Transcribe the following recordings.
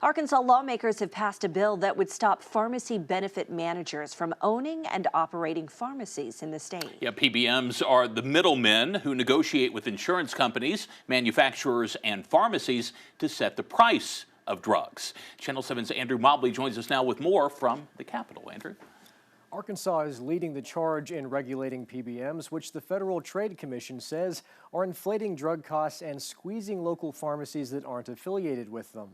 Arkansas lawmakers have passed a bill that would stop pharmacy benefit managers from owning and operating pharmacies in the state. Yeah, PBMs are the middlemen who negotiate with insurance companies, manufacturers, and pharmacies to set the price of drugs. Channel 7's Andrew Mobley joins us now with more from the Capitol. Andrew. Arkansas is leading the charge in regulating PBMs, which the Federal Trade Commission says are inflating drug costs and squeezing local pharmacies that aren't affiliated with them.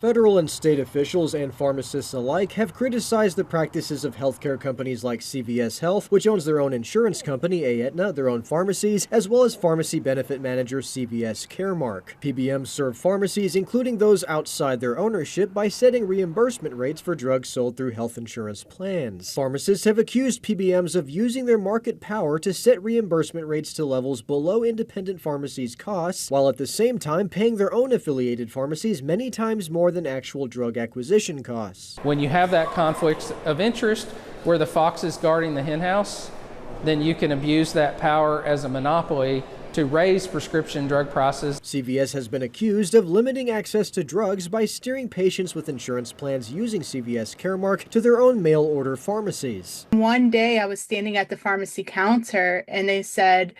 Federal and state officials and pharmacists alike have criticized the practices of healthcare companies like CVS Health, which owns their own insurance company, Aetna, their own pharmacies, as well as pharmacy benefit manager CVS Caremark. PBMs serve pharmacies, including those outside their ownership, by setting reimbursement rates for drugs sold through health insurance plans. Pharmacists have accused PBMs of using their market power to set reimbursement rates to levels below independent pharmacies' costs, while at the same time paying their own affiliated pharmacies many times more than actual drug acquisition costs. When you have that conflict of interest where the fox is guarding the henhouse, then you can abuse that power as a monopoly to raise prescription drug prices. CVS has been accused of limiting access to drugs by steering patients with insurance plans using CVS Caremark to their own mail-order pharmacies. One day I was standing at the pharmacy counter and they said,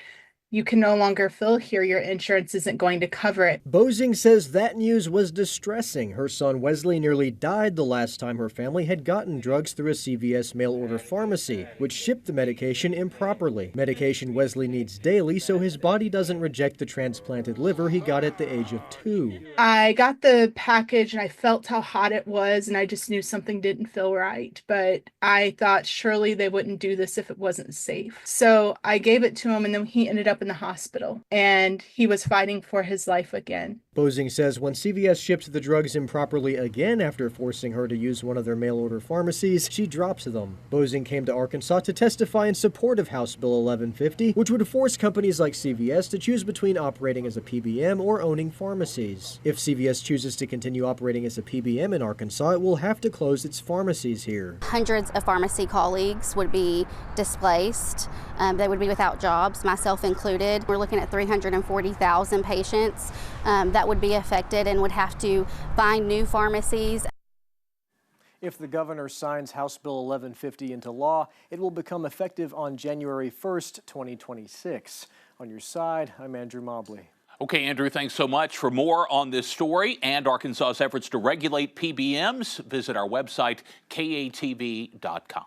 "You can no longer fill here. Your insurance isn't going to cover it." Bozing says that news was distressing. Her son Wesley nearly died the last time her family had gotten drugs through a CVS mail-order pharmacy, which shipped the medication improperly. Medication Wesley needs daily so his body doesn't reject the transplanted liver he got at the age of 2. I got the package and I felt how hot it was and I just knew something didn't feel right. But I thought surely they wouldn't do this if it wasn't safe. So I gave it to him and then he ended up in the hospital and he was fighting for his life again. Bozing says when CVS shipped the drugs improperly again after forcing her to use one of their mail-order pharmacies, she dropped them. Bozing came to Arkansas to testify in support of House Bill 1150, which would force companies like CVS to choose between operating as a PBM or owning pharmacies. If CVS chooses to continue operating as a PBM in Arkansas, it will have to close its pharmacies here. Hundreds of pharmacy colleagues would be displaced. They would be without jobs, myself included. We're looking at 340,000 patients that would be affected and would have to find new pharmacies. If the governor signs House Bill 1150 into law, it will become effective on January 1st, 2026. On your side, I'm Andrew Mobley. Okay, Andrew, thanks so much. For more on this story and Arkansas's efforts to regulate PBMs, visit our website, katv.com.